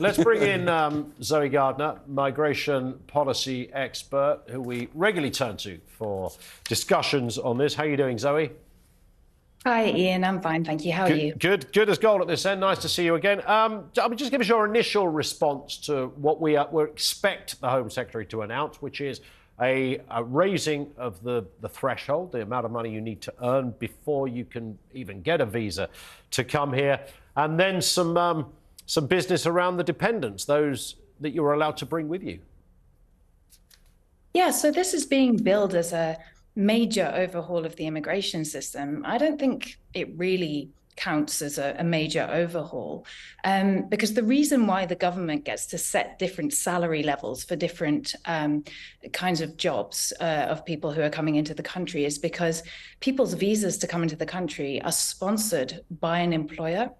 Let's bring in Zoe Gardner, migration policy expert, who we regularly turn to for discussions on this. How are you doing, Zoe? Hi, Ian. I'm fine, thank you. How are you? Good as gold at this end. Nice to see you again. Just give us your initial response to what we expect the Home Secretary to announce, which is a raising of the threshold, the amount of money you need to earn before you can even get a visa to come here, and then some business around the dependents, those that you were allowed to bring with you. Yeah, so this is being billed as a major overhaul of the immigration system. I don't think it really counts as a major overhaul, because the reason why the government gets to set different salary levels for different kinds of jobs of people who are coming into the country is because people's visas to come into the country are sponsored by an employer.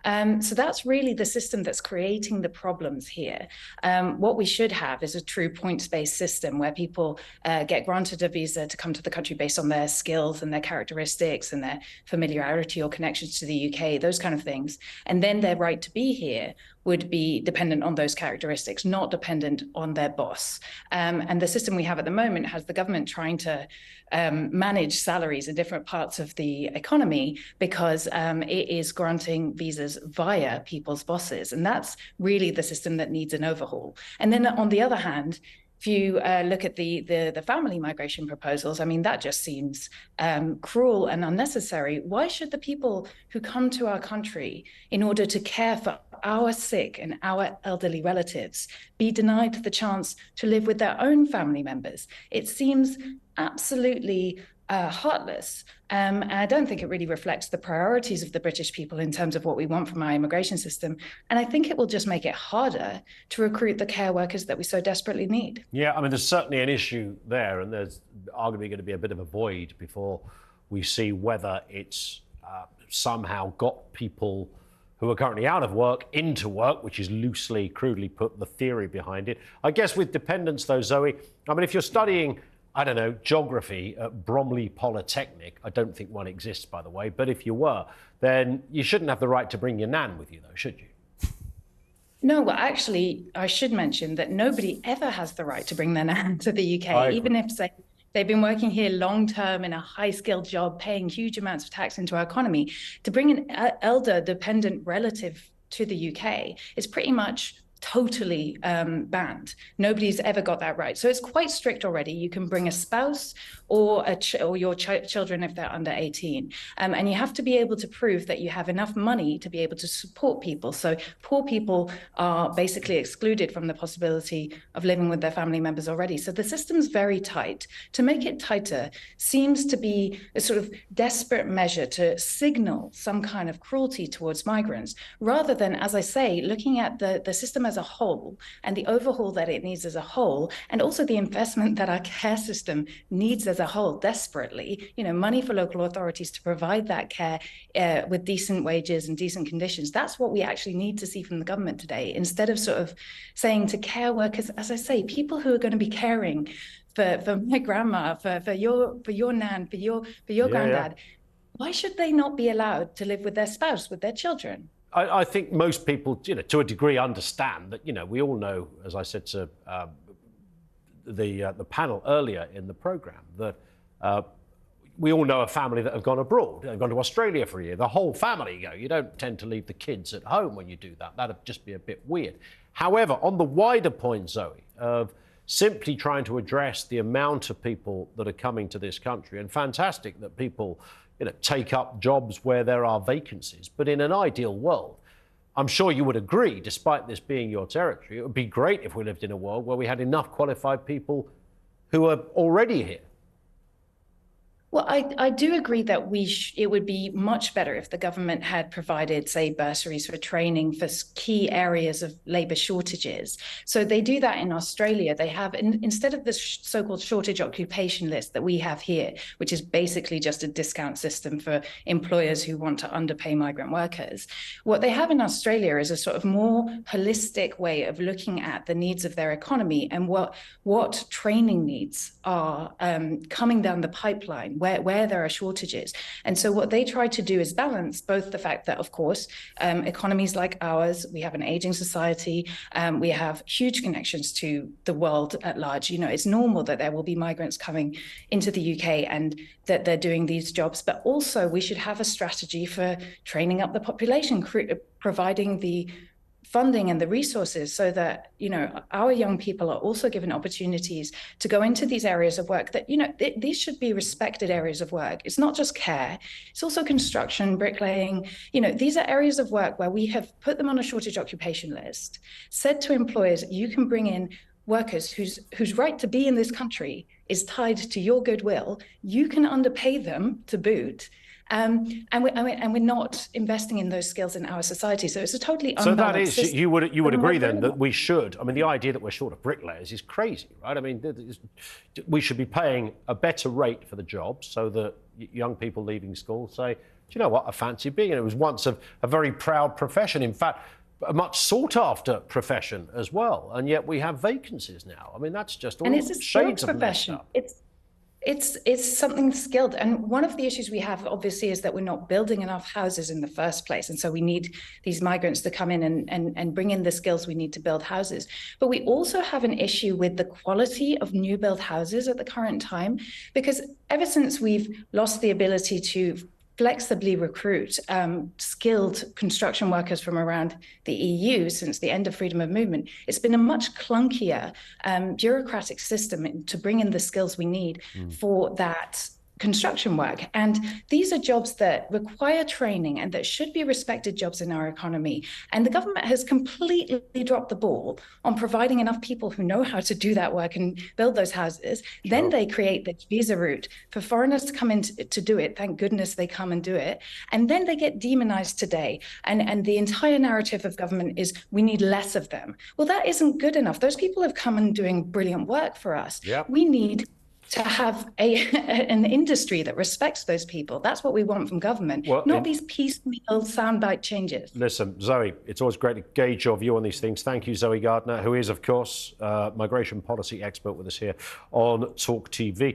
So that's really the system that's creating the problems here. What we should have is a true points-based system where people get granted a visa to come to the country based on their skills and their characteristics and their familiarity or connections to the UK, those kind of things. And then their right to be here would be dependent on those characteristics, not dependent on their boss. And the system we have at the moment has the government trying to manage salaries in different parts of the economy because it is granting visas via people's bosses. And that's really the system that needs an overhaul. And then on the other hand, if you look at the family migration proposals, I mean, that just seems cruel and unnecessary. Why should the people who come to our country in order to care for our sick and our elderly relatives be denied the chance to live with their own family members? It seems absolutely heartless. And I don't think it really reflects the priorities of the British people in terms of what we want from our immigration system. And I think it will just make it harder to recruit the care workers that we so desperately need. Yeah, I mean, there's certainly an issue there, and there's arguably going to be a bit of a void before we see whether it's somehow got people who are currently out of work into work, which is loosely, crudely put, the theory behind it. I guess with dependents, though, Zoe, I mean, if you're studying, I don't know, geography at Bromley Polytechnic, I don't think one exists, by the way, but if you were, then you shouldn't have the right to bring your nan with you, though, should you? No, well, actually, I should mention that nobody ever has the right to bring their nan to the UK, even if, say, they've been working here long-term in a high-skilled job, paying huge amounts of tax into our economy. To bring an elder dependent relative to the UK is pretty much totally banned. Nobody's ever got that right. So it's quite strict already. You can bring a spouse or your children if they're under 18. And you have to be able to prove that you have enough money to be able to support people. So poor people are basically excluded from the possibility of living with their family members already. So the system's very tight. To make it tighter seems to be a sort of desperate measure to signal some kind of cruelty towards migrants, rather than, as I say, looking at the system as a whole and the overhaul that it needs as a whole, and also the investment that our care system needs as a whole desperately. You know, money for local authorities to provide that care with decent wages and decent conditions. That's what we actually need to see from the government today, instead of sort of saying to care workers, as I say, people who are going to be caring for my grandma, for your nan, for your granddad. Why should they not be allowed to live with their spouse, with their children? I think most people, to a degree, understand that, we all know, as I said to the panel earlier in the programme, that we all know a family that have gone abroad. They've gone to Australia for a year. The whole family go. You don't tend to leave the kids at home when you do that. That'd just be a bit weird. However, on the wider point, Zoe, of simply trying to address the amount of people that are coming to this country, and fantastic that people take up jobs where there are vacancies. But in an ideal world, I'm sure you would agree, despite this being your territory, it would be great if we lived in a world where we had enough qualified people who are already here. Well, I do agree that it would be much better if the government had provided, say, bursaries for training for key areas of labour shortages. So they do that in Australia. They have, instead of the so-called shortage occupation list that we have here, which is basically just a discount system for employers who want to underpay migrant workers, what they have in Australia is a sort of more holistic way of looking at the needs of their economy and what training needs are coming down the pipeline, where there are shortages. And so what they try to do is balance both the fact that, of course, economies like ours, we have an aging society, we have huge connections to the world at large. You know, it's normal that there will be migrants coming into the UK and that they're doing these jobs, but also we should have a strategy for training up the population, providing the funding and the resources so that, you know, our young people are also given opportunities to go into these areas of work that, you know, these should be respected areas of work. It's not just care, it's also construction, bricklaying. You know, these are areas of work where we have put them on a shortage occupation list, said to employers, you can bring in workers whose right to be in this country is tied to your goodwill. You can underpay them to boot. And we're not investing in those skills in our society. So it's a totally unbalanced So that is, system. you would agree then that we should, I mean, the idea that we're short of bricklayers is crazy, right? I mean, we should be paying a better rate for the job so that young people leaving school say, do you know what, I fancy being in it. It was once a very proud profession. In fact, a much sought after profession as well. And yet we have vacancies now. I mean, that's just all and it's a shades skilled of messed profession. up. It's something skilled. And one of the issues we have, obviously, is that we're not building enough houses in the first place. And so we need these migrants to come in and bring in the skills we need to build houses. But we also have an issue with the quality of new build houses at the current time, because ever since we've lost the ability to flexibly recruit skilled construction workers from around the EU since the end of freedom of movement, it's been a much clunkier bureaucratic system to bring in the skills we need for that construction work. And these are jobs that require training and that should be respected jobs in our economy. And the government has completely dropped the ball on providing enough people who know how to do that work and build those houses. Sure. Then they create the visa route for foreigners to come in to do it. Thank goodness they come and do it. And then they get demonized today. And the entire narrative of government is we need less of them. Well, that isn't good enough. Those people have come and doing brilliant work for us. Yep. We need to have an industry that respects those people. That's what we want from government, not these piecemeal soundbite changes. Listen, Zoe, it's always great to gauge your view on these things. Thank you, Zoe Gardner, who is, of course, migration policy expert with us here on TalkTV.